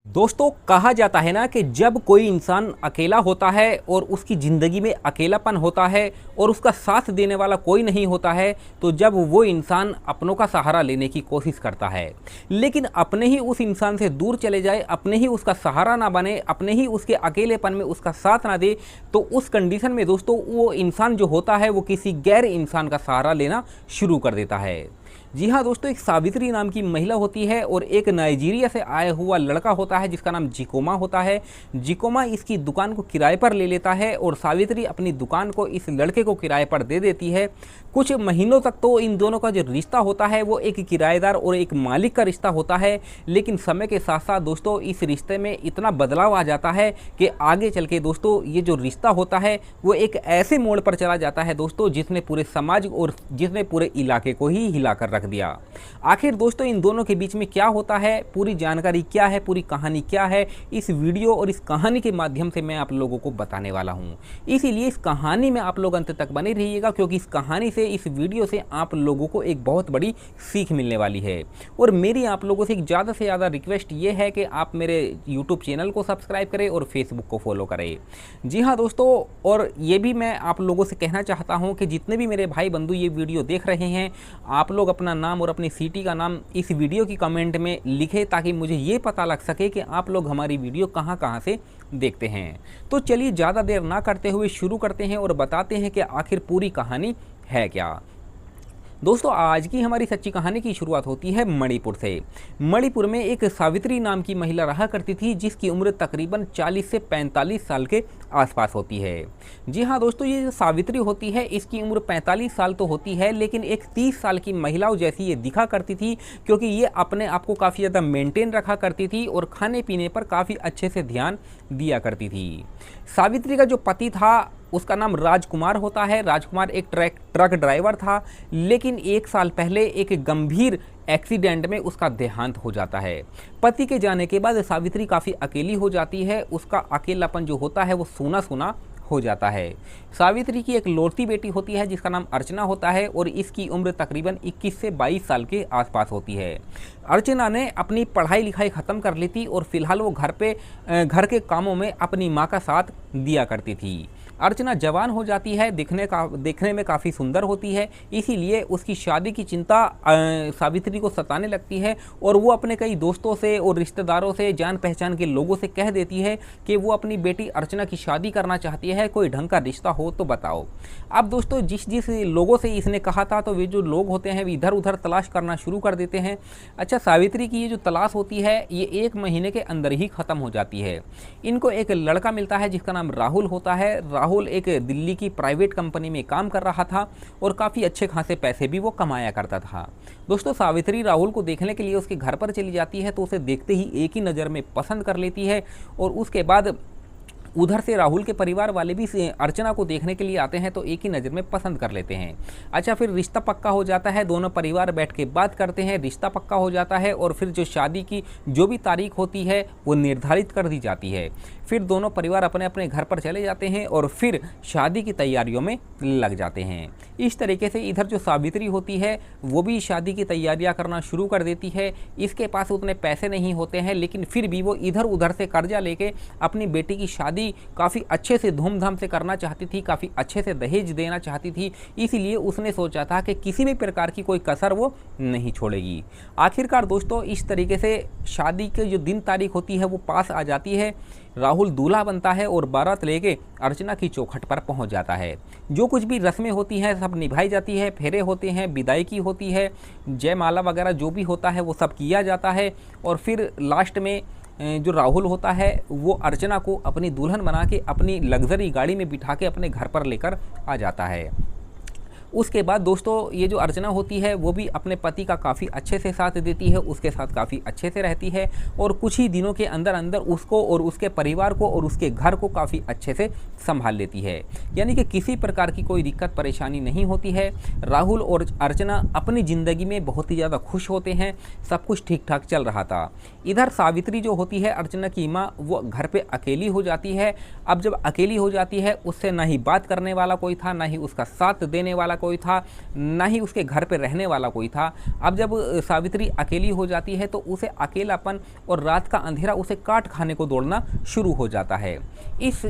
दोस्तों कहा जाता है ना कि जब कोई इंसान अकेला होता है और उसकी ज़िंदगी में अकेलापन होता है और उसका साथ देने वाला कोई नहीं होता है, तो जब वो इंसान अपनों का सहारा लेने की कोशिश करता है, लेकिन अपने ही उस इंसान से दूर चले जाए, अपने ही उसका सहारा ना बने, अपने ही उसके अकेलेपन में उसका साथ ना दे, तो उस कंडीशन में दोस्तों वो इंसान जो होता है वो किसी गैर इंसान का सहारा लेना शुरू कर देता है। जी हाँ दोस्तों, एक सावित्री नाम की महिला होती है और एक नाइजीरिया से आया हुआ लड़का होता है जिसका नाम जिकोमा होता है। जिकोमा इसकी दुकान को किराए पर ले लेता है और सावित्री अपनी दुकान को इस लड़के को किराए पर दे देती है। कुछ महीनों तक तो इन दोनों का जो रिश्ता होता है वो एक किराएदार और एक मालिक का रिश्ता होता है, लेकिन समय के साथ साथ दोस्तों इस रिश्ते में इतना बदलाव आ जाता है कि आगे चल के दोस्तों ये जो रिश्ता होता है वो एक ऐसे मोड़ पर चला जाता है दोस्तों जिसने पूरे समाज और जिसने पूरे इलाके को ही हिला कर रख दिया। आखिर दोस्तों इन दोनों के बीच में क्या होता है, पूरी जानकारी क्या है, पूरी कहानी क्या है, इस वीडियो और इस कहानी के माध्यम से मैं आप लोगों को बताने वाला हूं। इसीलिए इस कहानी में आप लोग अंत तक बने रहिएगा, क्योंकि इस कहानी से, इस वीडियो से आप लोगों को एक बहुत बड़ी सीख मिलने वाली है। और मेरी आप लोगों से ज़्यादा से ज़्यादा रिक्वेस्ट ये है कि आप मेरे यूट्यूब चैनल को सब्सक्राइब करें और फेसबुक को फॉलो करें। जी हाँ दोस्तों, और ये भी मैं आप लोगों से कहना चाहता हूँ कि जितने भी मेरे भाई बंधु ये वीडियो देख रहे हैं, आप लोग अपना नाम और अपनी सिटी का नाम इस वीडियो की कमेंट में लिखें, ताकि मुझे ये पता लग सके कि आप लोग हमारी वीडियो कहाँ कहाँ से देखते हैं। तो चलिए ज़्यादा देर ना करते हुए शुरू करते हैं और बताते हैं कि आखिर पूरी कहानी है क्या। दोस्तों आज की हमारी सच्ची कहानी की शुरुआत होती है मणिपुर से। मणिपुर में एक सावित्री नाम की महिला रहा करती थी जिसकी उम्र तकरीबन 40 से 45 साल के आसपास होती है। जी हाँ दोस्तों, ये जो सावित्री होती है इसकी उम्र 45 साल तो होती है, लेकिन एक 30 साल की महिलाओं जैसी ये दिखा करती थी, क्योंकि ये अपने आप को काफ़ी ज़्यादा मेंटेन रखा करती थी और खाने पीने पर काफ़ी अच्छे से ध्यान दिया करती थी। सावित्री का जो पति था उसका नाम राजकुमार होता है। राजकुमार एक ट्रक ड्राइवर था, लेकिन एक साल पहले एक गंभीर एक्सीडेंट में उसका देहांत हो जाता है। पति के जाने के बाद सावित्री काफ़ी अकेली हो जाती है। उसका अकेलापन जो होता है वो सूना सूना हो जाता है। सावित्री की एक लौती बेटी होती है जिसका नाम अर्चना होता है और इसकी उम्र तकरीबन 21 से 22 साल के आसपास होती है। अर्चना ने अपनी पढ़ाई लिखाई ख़त्म कर ली थी और फिलहाल वो घर के कामों में अपनी माँ का साथ दिया करती थी। अर्चना जवान हो जाती है, देखने में काफ़ी सुंदर होती है, इसीलिए उसकी शादी की चिंता सावित्री को सताने लगती है और वो अपने कई दोस्तों से और रिश्तेदारों से, जान पहचान के लोगों से कह देती है कि वो अपनी बेटी अर्चना की शादी करना चाहती है, कोई ढंग का रिश्ता हो तो बताओ। अब दोस्तों जिस लोगों से इसने कहा था, तो वे जो लोग होते हैं वे इधर उधर तलाश करना शुरू कर देते हैं। अच्छा, सावित्री की ये जो तलाश होती है ये 1 महीने के अंदर ही ख़त्म हो जाती है। इनको एक लड़का मिलता है जिसका नाम राहुल होता है। राहुल एक दिल्ली की प्राइवेट कंपनी में काम कर रहा था और काफ़ी अच्छे खासे पैसे भी वो कमाया करता था। दोस्तों सावित्री राहुल को देखने के लिए उसके घर पर चली जाती है, तो उसे देखते ही एक ही नज़र में पसंद कर लेती है और उसके बाद उधर से राहुल के परिवार वाले भी अर्चना को देखने के लिए आते हैं, तो एक ही नज़र में पसंद कर लेते हैं। अच्छा, फिर रिश्ता पक्का हो जाता है, दोनों परिवार बैठ के बात करते हैं, रिश्ता पक्का हो जाता है और फिर जो शादी की जो भी तारीख होती है वो निर्धारित कर दी जाती है। फिर दोनों परिवार अपने अपने घर पर चले जाते हैं और फिर शादी की तैयारियों में लग जाते हैं। इस तरीके से इधर जो सावित्री होती है वो भी शादी की तैयारियां करना शुरू कर देती है। इसके पास उतने पैसे नहीं होते हैं, लेकिन फिर भी वो इधर उधर से कर्जा लेके अपनी बेटी की शादी काफ़ी अच्छे से धूमधाम से करना चाहती थी, काफ़ी अच्छे से दहेज देना चाहती थी। इसीलिए उसने सोचा था कि किसी भी प्रकार की कोई कसर वो नहीं छोड़ेगी। आखिरकार दोस्तों इस तरीके से शादी की जो दिन तारीख होती है वो पास आ जाती है। राहुल दूल्हा बनता है और बारात लेके अर्चना की चौखट पर पहुंच जाता है। जो कुछ भी रस्में होती हैं सब निभाई जाती है, फेरे होते हैं, विदाई की होती है, जयमाला वगैरह जो भी होता है वो सब किया जाता है और फिर लास्ट में जो राहुल होता है वो अर्चना को अपनी दुल्हन बना के अपनी लग्जरी गाड़ी में बिठा के अपने घर पर लेकर आ जाता है। उसके बाद दोस्तों ये जो अर्चना होती है वो भी अपने पति का काफ़ी अच्छे से साथ देती है, उसके साथ काफ़ी अच्छे से रहती है और कुछ ही दिनों के अंदर अंदर उसको और उसके परिवार को और उसके घर को काफ़ी अच्छे से संभाल लेती है। यानी कि किसी प्रकार की कोई दिक्कत परेशानी नहीं होती है। राहुल और अर्चना अपनी ज़िंदगी में बहुत ही ज़्यादा खुश होते हैं, सब कुछ ठीक ठाक चल रहा था। इधर सावित्री जो होती है अर्चना की माँ, वो घर पे अकेली हो जाती है। अब जब अकेली हो जाती है उससे ना ही बात करने वाला कोई था, ना ही उसका साथ देने वाला कोई था, ना ही उसके घर पे रहने वाला कोई था। अब जब सावित्री अकेली हो जाती है तो उसे अकेलापन और रात का अंधेरा उसे काट खाने को दौड़ना शुरू हो जाता है। इस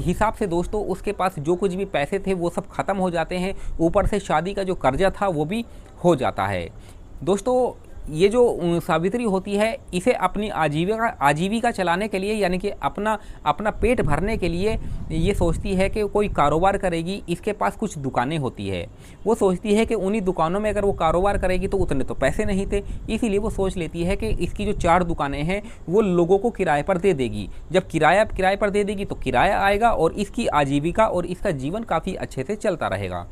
हिसाब से दोस्तों उसके पास जो कुछ भी पैसे थे वो सब खत्म हो जाते हैं, ऊपर से शादी का जो कर्जा था वो भी हो जाता है। दोस्तों ये जो सावित्री होती है इसे अपनी आजीविका चलाने के लिए, यानी कि अपना पेट भरने के लिए ये सोचती है कि कोई कारोबार करेगी। इसके पास कुछ दुकानें होती है, वो सोचती है कि उन्हीं दुकानों में अगर वो कारोबार करेगी तो उतने तो पैसे नहीं थे, इसीलिए वो सोच लेती है कि इसकी जो 4 दुकानें हैं वो लोगों को किराए पर दे देगी। जब किराए पर दे देगी तो किराया आएगा और इसकी आजीविका और इसका जीवन काफ़ी अच्छे से चलता रहेगा।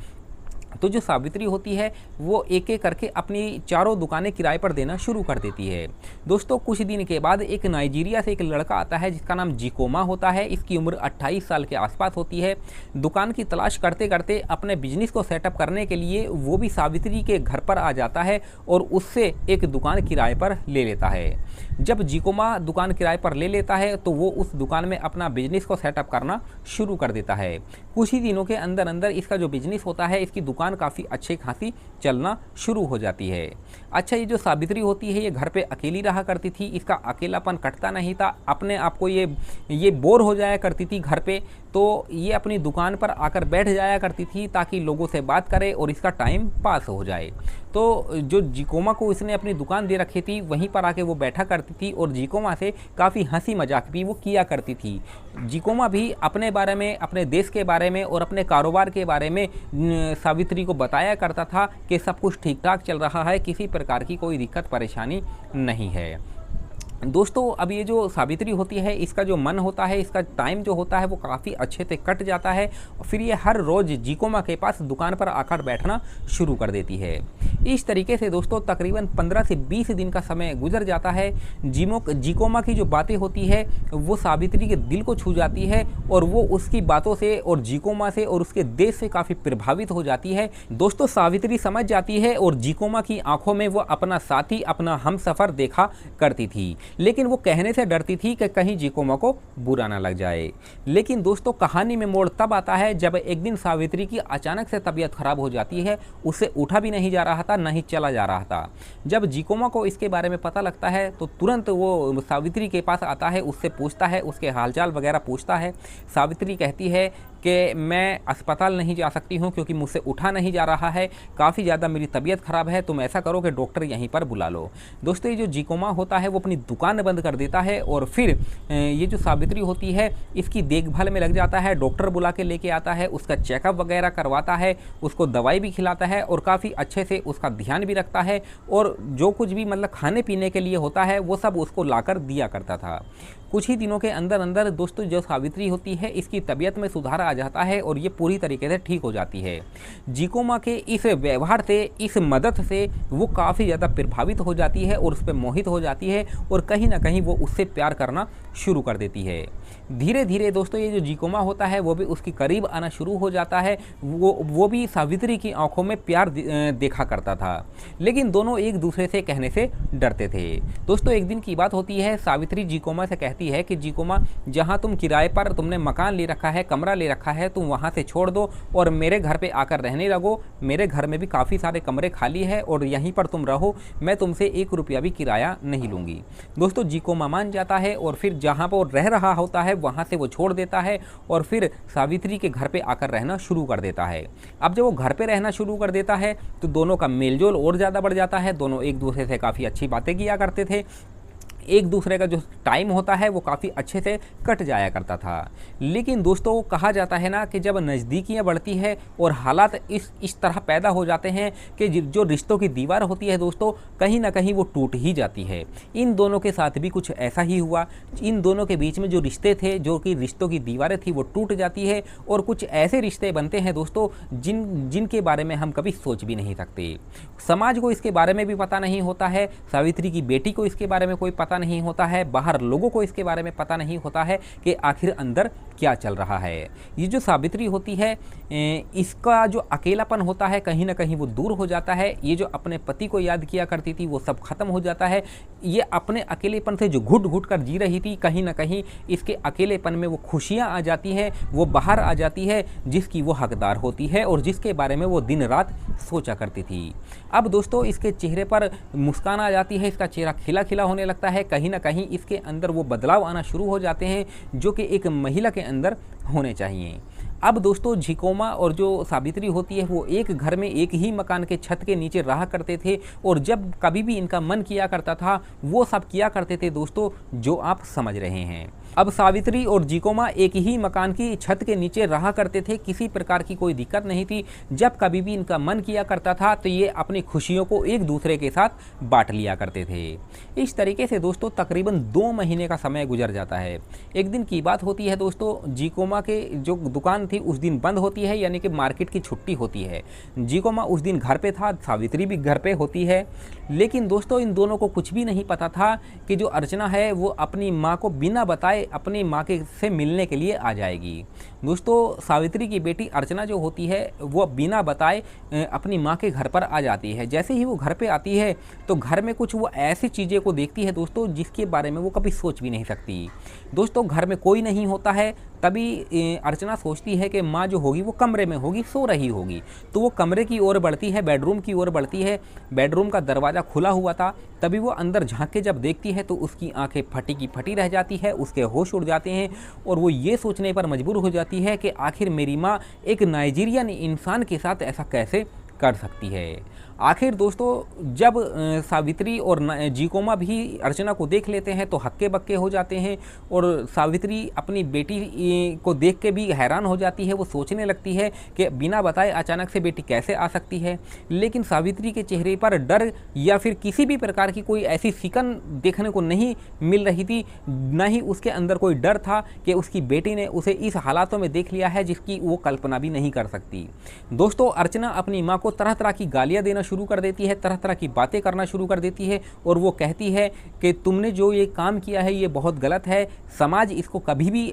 तो जो सावित्री होती है वो एक एक करके अपनी चारों दुकानें किराए पर देना शुरू कर देती है। दोस्तों कुछ दिन के बाद एक नाइजीरिया से एक लड़का आता है जिसका नाम जिकोमा होता है। इसकी उम्र 28 साल के आसपास होती है। दुकान की तलाश करते करते अपने बिजनेस को सेटअप करने के लिए वो भी सावित्री के घर पर आ जाता है और उससे एक दुकान किराए पर ले लेता है। जब जिकोमा दुकान किराए पर ले लेता है तो वो उस दुकान में अपना बिजनेस को सेटअप करना शुरू कर देता है। कुछ ही दिनों के अंदर अंदर इसका जो बिजनेस होता है, इसकी दुकान काफ़ी अच्छी खासी चलना शुरू हो जाती है। अच्छा, ये जो सावित्री होती है ये घर पे अकेली रहा करती थी, इसका अकेलापन कटता नहीं था, अपने आप को ये बोर हो जाया करती थी घर पे, तो ये अपनी दुकान पर आकर बैठ जाया करती थी ताकि लोगों से बात करे और इसका टाइम पास हो जाए। तो जो जिकोमा को इसने अपनी दुकान दे रखी थी वहीं पर आके वो बैठा करती थी और जिकोमा से काफ़ी हंसी मजाक भी वो किया करती थी। जिकोमा भी अपने बारे में, अपने देश के बारे में और अपने कारोबार के बारे में सावित्री को बताया करता था कि सब कुछ ठीक ठाक चल रहा है, किसी प्रकार की कोई दिक्कत परेशानी नहीं है। दोस्तों अब ये जो सावित्री होती है इसका जो मन होता है, इसका टाइम जो होता है वो काफ़ी अच्छे से कट जाता है और फिर ये हर रोज़ जिकोमा के पास दुकान पर आकर बैठना शुरू कर देती है। इस तरीके से दोस्तों तकरीबन 15 से 20 दिन का समय गुजर जाता है। जिकोमा की जो बातें होती है वो सावित्री के दिल को छू जाती है और वो उसकी बातों से और जिकोमा से और उसके देश से काफ़ी प्रभावित हो जाती है। दोस्तों सावित्री समझ जाती है और जिकोमा की आंखों में वो अपना साथी, अपना हमसफ़र देखा करती थी, लेकिन वो कहने से डरती थी कि कहीं जिकोमा को बुरा ना लग जाए। लेकिन दोस्तों कहानी में मोड़ तब आता है जब एक दिन सावित्री की अचानक से तबीयत खराब हो जाती है। उससे उठा भी नहीं जा रहा था, ना ही चला जा रहा था। जब जिकोमा को इसके बारे में पता लगता है तो तुरंत वो सावित्री के पास आता है, उससे पूछता है, उसके हालचाल वगैरह पूछता है। सावित्री कहती है कि मैं अस्पताल नहीं जा सकती हूँ क्योंकि मुझसे उठा नहीं जा रहा है, काफ़ी ज़्यादा मेरी तबीयत ख़राब है, तुम ऐसा करो कि डॉक्टर यहीं पर बुला लो। दोस्तों ये जो जिकोमा होता है वो अपनी दुकान बंद कर देता है और फिर ये जो सावित्री होती है इसकी देखभाल में लग जाता है। डॉक्टर बुला के लेके आता है, उसका चेकअप वगैरह करवाता है, उसको दवाई भी खिलाता है और काफ़ी अच्छे से उसका ध्यान भी रखता है और जो कुछ भी मतलब खाने पीने के लिए होता है वो सब उसको लाकर दिया करता था। कुछ ही दिनों के अंदर अंदर दोस्तों जो सावित्री होती है इसकी तबीयत में सुधार आ जाता है और ये पूरी तरीके से ठीक हो जाती है। जिकोमा के इस व्यवहार से, इस मदद से वो काफ़ी ज़्यादा प्रभावित हो जाती है और उस पर मोहित हो जाती है और कहीं ना कहीं वो उससे प्यार करना शुरू कर देती है। धीरे धीरे दोस्तों ये जो जिकोमा होता है वो भी उसके करीब आना शुरू हो जाता है। वो भी सावित्री की आंखों में प्यार देखा करता था, लेकिन दोनों एक दूसरे से कहने से डरते थे। दोस्तों एक दिन की बात होती है, सावित्री जिकोमा से कहती है कि जिकोमा जहाँ तुम किराए पर तुमने मकान ले रखा है, कमरा ले रखा है, तुम वहाँ से छोड़ दो और मेरे घर पे आकर रहने लगो। मेरे घर में भी काफ़ी सारे कमरे खाली है और यहीं पर तुम रहो, मैं तुमसे 1 रुपया भी किराया नहीं लूँगी। दोस्तों जिकोमा मान जाता है और फिर जहाँ पर रह रहा होता है वहाँ से वो छोड़ देता है और फिर सावित्री के घर पे आकर रहना शुरू कर देता है। अब जब वो घर पे रहना शुरू कर देता है तो दोनों का मेलजोल और ज़्यादा बढ़ जाता है। दोनों एक दूसरे से काफ़ी अच्छी बातें किया करते थे। एक दूसरे का जो टाइम होता है वो काफ़ी अच्छे से कट जाया करता था। लेकिन दोस्तों कहा जाता है ना कि जब नज़दीकियाँ बढ़ती है और हालात इस तरह पैदा हो जाते हैं कि जो रिश्तों की दीवार होती है दोस्तों कहीं ना कहीं वो टूट ही जाती है। इन दोनों के साथ भी कुछ ऐसा ही हुआ। इन दोनों के बीच में जो रिश्ते थे, जो कि रिश्तों की दीवारें थी, वो टूट जाती है और कुछ ऐसे रिश्ते बनते हैं दोस्तों जिनके बारे में हम कभी सोच भी नहीं सकते। समाज को इसके बारे में भी पता नहीं होता है, सावित्री की बेटी को इसके बारे में कोई पता नहीं होता है, बाहर लोगों को इसके बारे में पता नहीं होता है कि आखिर अंदर क्या चल रहा है। ये जो सावित्री होती है इसका जो अकेलापन होता है कहीं ना कहीं वो दूर हो जाता है। ये जो अपने पति को याद किया करती थी वो सब खत्म हो जाता है। ये अपने अकेलेपन से जो घुट घुट कर जी रही थी, कहीं ना कहीं इसके अकेलेपन में वो खुशियाँ आ जाती हैं, वो बाहर आ जाती है जिसकी वो हकदार होती है और जिसके बारे में वो दिन रात सोचा करती थी। अब दोस्तों इसके चेहरे पर मुस्कान आ जाती है, इसका चेहरा खिला खिला होने लगता है। कहीं ना कहीं इसके अंदर वो बदलाव आना शुरू हो जाते हैं जो कि एक महिला के अंदर होने चाहिए। अब दोस्तों झिकोमा और जो सावित्री होती है वो एक घर में एक ही मकान के छत के नीचे रहा करते थे और जब कभी भी इनका मन किया करता था वो सब किया करते थे दोस्तों जो आप समझ रहे हैं। अब सावित्री और झिकोमा एक ही मकान की छत के नीचे रहा करते थे, किसी प्रकार की कोई दिक्कत नहीं थी। जब कभी भी इनका मन किया करता था तो ये अपनी खुशियों को एक दूसरे के साथ बांट लिया करते थे। इस तरीके से दोस्तों तकरीबन 2 महीने का समय गुजर जाता है। एक दिन की बात होती है दोस्तों, झिकोमा के जो दुकान थी उस दिन बंद होती है, यानी कि मार्केट की छुट्टी होती है। झिकोमा उस दिन घर पे था, सावित्री भी घर पे होती है। लेकिन दोस्तों इन दोनों को कुछ भी नहीं पता था कि जो अर्चना है वो अपनी माँ को बिना बताए अपनी माँ के से मिलने के लिए आ जाएगी। दोस्तों सावित्री की बेटी अर्चना जो होती है वो बिना बताए अपनी माँ के घर पर आ जाती है। जैसे ही वो घर पे आती है तो घर में कुछ वो ऐसी चीज़ें को देखती है दोस्तों जिसके बारे में वो कभी सोच भी नहीं सकती। दोस्तों घर में कोई नहीं होता है, तभी अर्चना सोचती है कि माँ जो होगी वो कमरे में होगी, सो रही होगी। तो वो कमरे की ओर बढ़ती है, बेडरूम की ओर बढ़ती है। बेडरूम का दरवाज़ा खुला हुआ था, तभी वो अंदर झांक के जब देखती है तो उसकी आंखें फटी की फटी रह जाती है, उसके होश उड़ जाते हैं और वो ये सोचने पर मजबूर हो जाती है कि आखिर मेरी माँ एक नाइजीरियन इंसान के साथ ऐसा कैसे कर सकती है। आखिर दोस्तों जब सावित्री और झिकोमा भी अर्चना को देख लेते हैं तो हक्के बक्के हो जाते हैं और सावित्री अपनी बेटी को देख के भी हैरान हो जाती है। वो सोचने लगती है कि बिना बताए अचानक से बेटी कैसे आ सकती है। लेकिन सावित्री के चेहरे पर डर या फिर किसी भी प्रकार की कोई ऐसी सिकन देखने को नहीं मिल रही थी, न ही उसके अंदर कोई डर था कि उसकी बेटी ने उसे इस हालातों में देख लिया है जिसकी वो कल्पना भी नहीं कर सकती। दोस्तों अर्चना अपनी माँ को तरह तरह की गालियाँ देना शुरू कर देती है, तरह तरह की बातें करना शुरू कर देती है और वो कहती है कि तुमने जो ये काम किया है ये बहुत गलत है, समाज इसको कभी भी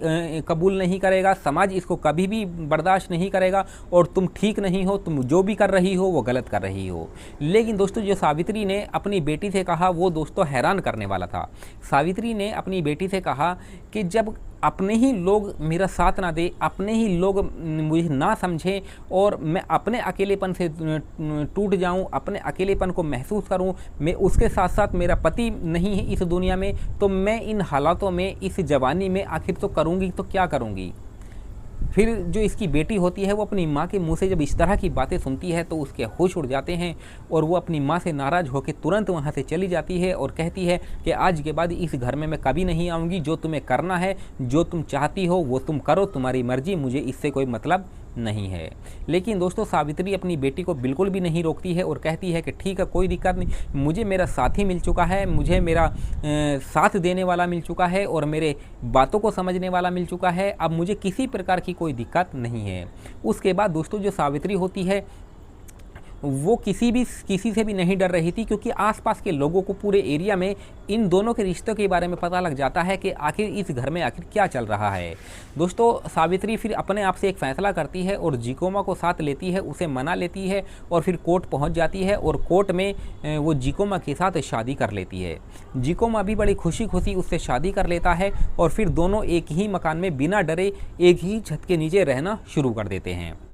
कबूल नहीं करेगा, समाज इसको कभी भी बर्दाश्त नहीं करेगा और तुम ठीक नहीं हो, तुम जो भी कर रही हो वो गलत कर रही हो। लेकिन दोस्तों जो सावित्री ने अपनी बेटी से कहा वो दोस्तों हैरान करने वाला था। सावित्री ने अपनी बेटी से कहा कि जब अपने ही लोग मेरा साथ ना दे, अपने ही लोग मुझे ना समझें और मैं अपने अकेलेपन से टूट जाऊं, अपने अकेलेपन को महसूस करूं, मैं उसके साथ साथ मेरा पति नहीं है इस दुनिया में, तो मैं इन हालातों में इस जवानी में आखिर तो करूंगी तो क्या करूंगी। फिर जो इसकी बेटी होती है वो अपनी माँ के मुंह से जब इस तरह की बातें सुनती है तो उसके होश उड़ जाते हैं और वो अपनी माँ से नाराज़ होकर तुरंत वहाँ से चली जाती है और कहती है कि आज के बाद इस घर में मैं कभी नहीं आऊँगी, जो तुम्हें करना है, जो तुम चाहती हो वो तुम करो, तुम्हारी मर्जी, मुझे इससे कोई मतलब नहीं है। लेकिन दोस्तों सावित्री अपनी बेटी को बिल्कुल भी नहीं रोकती है और कहती है कि ठीक है कोई दिक्कत नहीं, मुझे मेरा साथी मिल चुका है, मुझे मेरा साथ देने वाला मिल चुका है और मेरे बातों को समझने वाला मिल चुका है, अब मुझे किसी प्रकार की कोई दिक्कत नहीं है। उसके बाद दोस्तों जो सावित्री होती है वो किसी से भी नहीं डर रही थी, क्योंकि आसपास के लोगों को पूरे एरिया में इन दोनों के रिश्तों के बारे में पता लग जाता है कि आखिर इस घर में आखिर क्या चल रहा है। दोस्तों सावित्री फिर अपने आप से एक फ़ैसला करती है और झिकोमा को साथ लेती है, उसे मना लेती है और फिर कोर्ट पहुंच जाती है और कोर्ट में वो झिकोमा के साथ शादी कर लेती है। झिकोमा भी बड़ी खुशी खुशी उससे शादी कर लेता है और फिर दोनों एक ही मकान में बिना डरे एक ही छत के नीचे रहना शुरू कर देते हैं।